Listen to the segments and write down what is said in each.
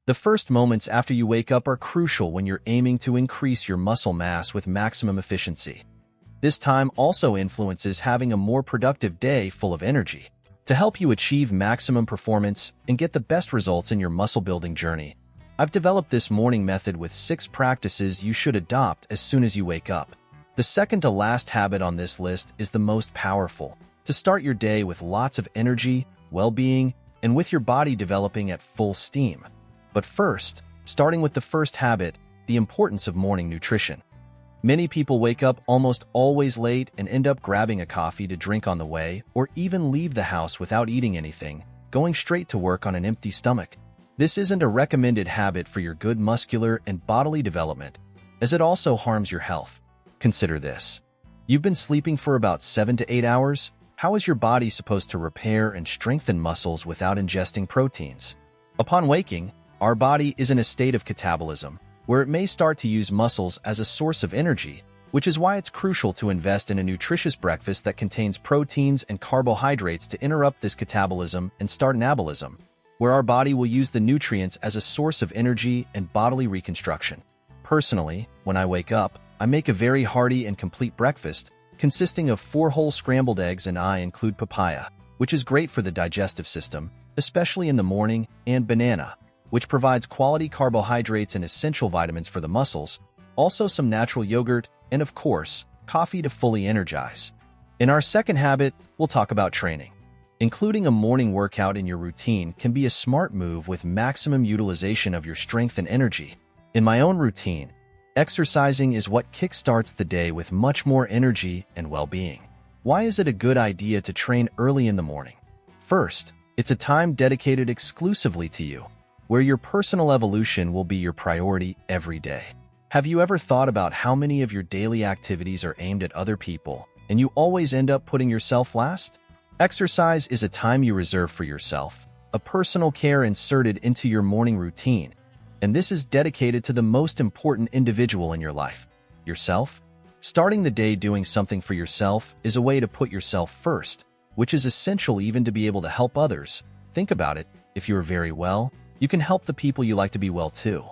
The first moments after you wake up are crucial when you're aiming to increase your muscle mass with maximum efficiency. This time also influences having a more productive day full of energy. To help you achieve maximum performance and get the best results in your muscle-building journey, I've developed this morning method with 6 practices you should adopt as soon as you wake up. The second to last habit on this list is the most powerful, to start your day with lots of energy, well-being, and with your body developing at full steam. But first, starting with the first habit, the importance of morning nutrition. Many people wake up almost always late and end up grabbing a coffee to drink on the way, or even leave the house without eating anything, going straight to work on an empty stomach. This isn't a recommended habit for your good muscular and bodily development, as it also harms your health. Consider this. You've been sleeping for about 7 to 8 hours. How is your body supposed to repair and strengthen muscles without ingesting proteins? Upon waking, our body is in a state of catabolism, where it may start to use muscles as a source of energy, which is why it's crucial to invest in a nutritious breakfast that contains proteins and carbohydrates to interrupt this catabolism and start anabolism, where our body will use the nutrients as a source of energy and bodily reconstruction. Personally, when I wake up, I make a very hearty and complete breakfast, consisting of 4 whole scrambled eggs, and I include papaya, which is great for the digestive system, especially in the morning, and banana, which provides quality carbohydrates and essential vitamins for the muscles, also some natural yogurt, and of course, coffee to fully energize. In our second habit, we'll talk about training. Including a morning workout in your routine can be a smart move with maximum utilization of your strength and energy. In my own routine, exercising is what kickstarts the day with much more energy and well-being. Why is it a good idea to train early in the morning? First, it's a time dedicated exclusively to you, where your personal evolution will be your priority every day. Have you ever thought about how many of your daily activities are aimed at other people, and you always end up putting yourself last? Exercise is a time you reserve for yourself, a personal care inserted into your morning routine, and this is dedicated to the most important individual in your life, yourself. Starting the day doing something for yourself is a way to put yourself first, which is essential even to be able to help others. Think about it. If you are very well, you can help the people you like to be well too.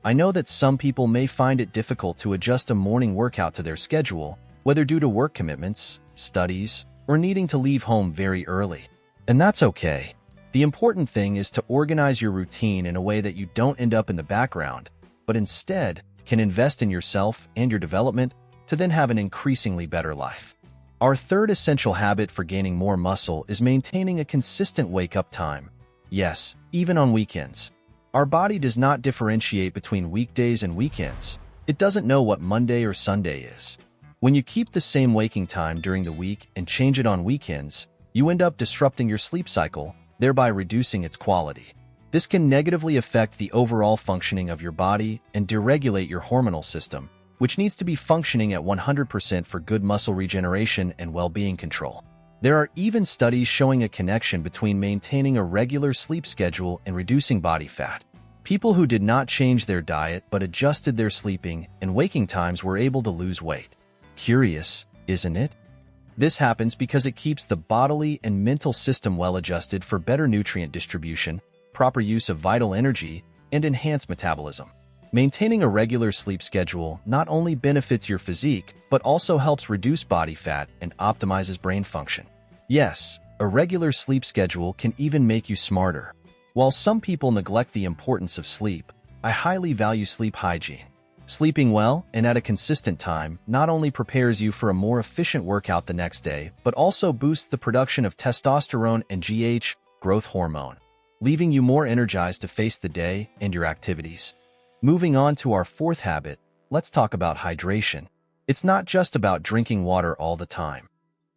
I know that some people may find it difficult to adjust a morning workout to their schedule, whether due to work commitments, studies, or needing to leave home very early. And that's okay. The important thing is to organize your routine in a way that you don't end up in the background, but instead can invest in yourself and your development to then have an increasingly better life. Our third essential habit for gaining more muscle is maintaining a consistent wake-up time. Yes, even on weekends. Our body does not differentiate between weekdays and weekends. It doesn't know what Monday or Sunday is. When you keep the same waking time during the week and change it on weekends, you end up disrupting your sleep cycle, thereby reducing its quality. This can negatively affect the overall functioning of your body and deregulate your hormonal system, which needs to be functioning at 100% for good muscle regeneration and well-being control. There are even studies showing a connection between maintaining a regular sleep schedule and reducing body fat. People who did not change their diet but adjusted their sleeping and waking times were able to lose weight. Curious, isn't it? This happens because it keeps the bodily and mental system well adjusted for better nutrient distribution, proper use of vital energy, and enhanced metabolism. Maintaining a regular sleep schedule not only benefits your physique, but also helps reduce body fat and optimizes brain function. Yes, a regular sleep schedule can even make you smarter. While some people neglect the importance of sleep, I highly value sleep hygiene. Sleeping well and at a consistent time not only prepares you for a more efficient workout the next day, but also boosts the production of testosterone and GH, growth hormone, leaving you more energized to face the day and your activities. Moving on to our fourth habit, let's talk about hydration. It's not just about drinking water all the time.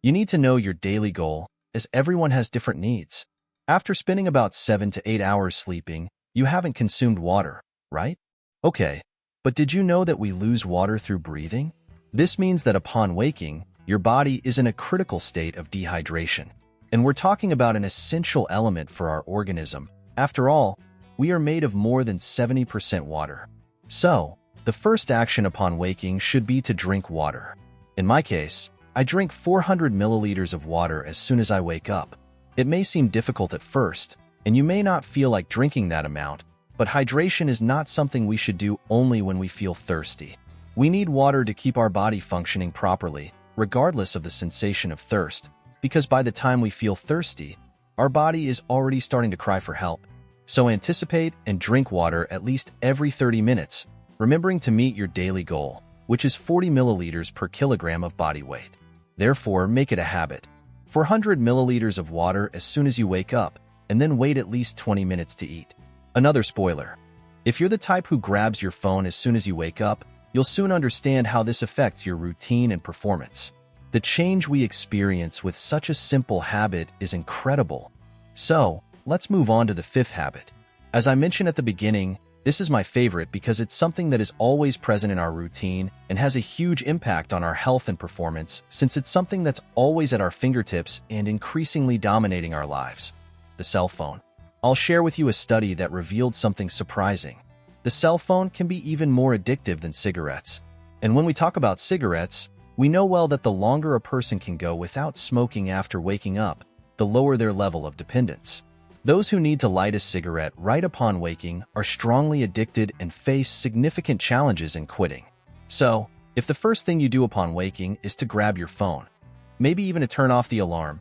You need to know your daily goal, as everyone has different needs. After spending about 7 to 8 hours sleeping, you haven't consumed water, right? Okay, but did you know that we lose water through breathing? This means that upon waking, your body is in a critical state of dehydration. And we're talking about an essential element for our organism. After all, we are made of more than 70% water. So, the first action upon waking should be to drink water. In my case, I drink 400 milliliters of water as soon as I wake up. It may seem difficult at first, and you may not feel like drinking that amount, But hydration is not something we should do only when we feel thirsty. We need water to keep our body functioning properly, regardless of the sensation of thirst, because by the time we feel thirsty, our body is already starting to cry for help. So anticipate and drink water at least every 30 minutes, remembering to meet your daily goal, which is 40 milliliters per kilogram of body weight. Therefore, make it a habit. 400 milliliters of water as soon as you wake up, and then wait at least 20 minutes to eat. Another spoiler. If you're the type who grabs your phone as soon as you wake up, you'll soon understand how this affects your routine and performance. The change we experience with such a simple habit is incredible. So, let's move on to the fifth habit. As I mentioned at the beginning, this is my favorite because it's something that is always present in our routine and has a huge impact on our health and performance, since it's something that's always at our fingertips and increasingly dominating our lives. The cell phone. I'll share with you a study that revealed something surprising. The cell phone can be even more addictive than cigarettes. And when we talk about cigarettes, we know well that the longer a person can go without smoking after waking up, the lower their level of dependence. Those who need to light a cigarette right upon waking are strongly addicted and face significant challenges in quitting. So, if the first thing you do upon waking is to grab your phone, maybe even to turn off the alarm,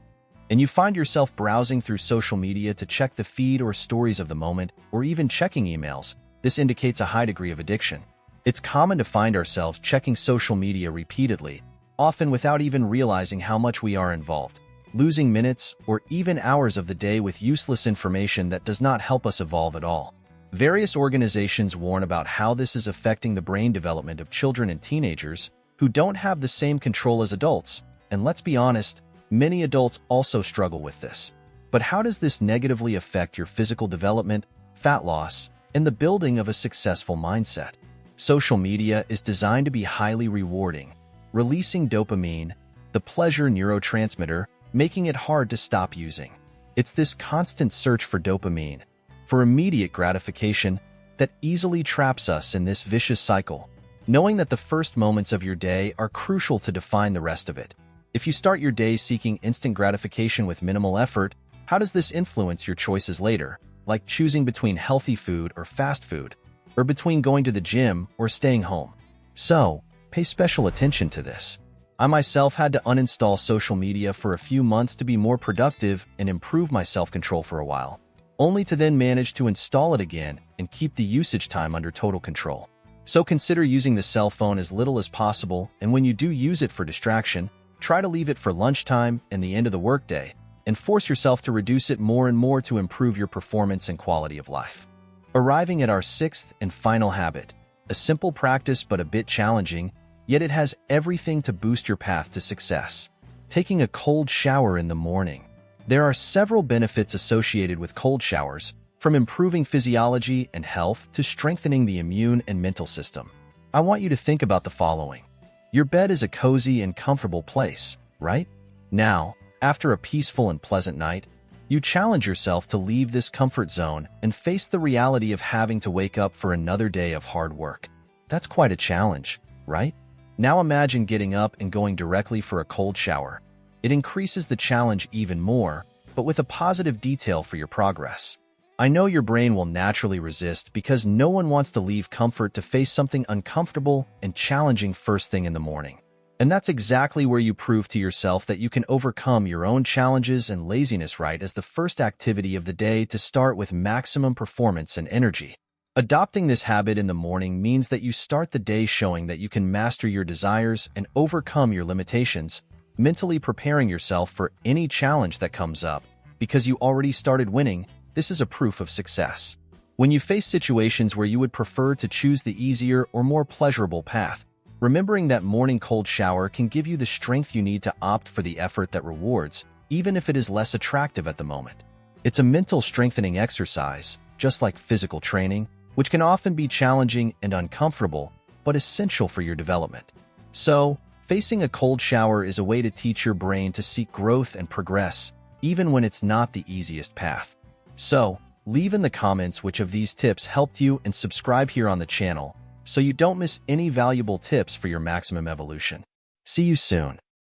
and you find yourself browsing through social media to check the feed or stories of the moment, or even checking emails, this indicates a high degree of addiction. It's common to find ourselves checking social media repeatedly, often without even realizing how much we are involved, losing minutes or even hours of the day with useless information that does not help us evolve at all. Various organizations warn about how this is affecting the brain development of children and teenagers who don't have the same control as adults, and let's be honest, many adults also struggle with this. But how does this negatively affect your physical development, fat loss, and the building of a successful mindset? Social media is designed to be highly rewarding, releasing dopamine, the pleasure neurotransmitter, making it hard to stop using. It's this constant search for dopamine, for immediate gratification, that easily traps us in this vicious cycle, knowing that the first moments of your day are crucial to define the rest of it. If you start your day seeking instant gratification with minimal effort, how does this influence your choices later, like choosing between healthy food or fast food, or between going to the gym or staying home? So, pay special attention to this. I myself had to uninstall social media for a few months to be more productive and improve my self-control for a while, only to then manage to install it again and keep the usage time under total control. So consider using the cell phone as little as possible, and when you do use it for distraction, try to leave it for lunchtime and the end of the workday, and force yourself to reduce it more and more to improve your performance and quality of life. Arriving at our sixth and final habit, a simple practice but a bit challenging, yet it has everything to boost your path to success. Taking a cold shower in the morning. There are several benefits associated with cold showers, from improving physiology and health to strengthening the immune and mental system. I want you to think about the following. Your bed is a cozy and comfortable place, right? Now, after a peaceful and pleasant night, you challenge yourself to leave this comfort zone and face the reality of having to wake up for another day of hard work. That's quite a challenge, right? Now imagine getting up and going directly for a cold shower. It increases the challenge even more, but with a positive detail for your progress. I know your brain will naturally resist because no one wants to leave comfort to face something uncomfortable and challenging first thing in the morning. And that's exactly where you prove to yourself that you can overcome your own challenges and laziness right as the first activity of the day to start with maximum performance and energy. Adopting this habit in the morning means that you start the day showing that you can master your desires and overcome your limitations, mentally preparing yourself for any challenge that comes up. Because you already started winning, this is a proof of success. When you face situations where you would prefer to choose the easier or more pleasurable path, remembering that morning cold shower can give you the strength you need to opt for the effort that rewards, even if it is less attractive at the moment. It's a mental strengthening exercise, just like physical training, which can often be challenging and uncomfortable, but essential for your development. So, facing a cold shower is a way to teach your brain to seek growth and progress, even when it's not the easiest path. So, leave in the comments which of these tips helped you and subscribe here on the channel so you don't miss any valuable tips for your maximum evolution. See you soon.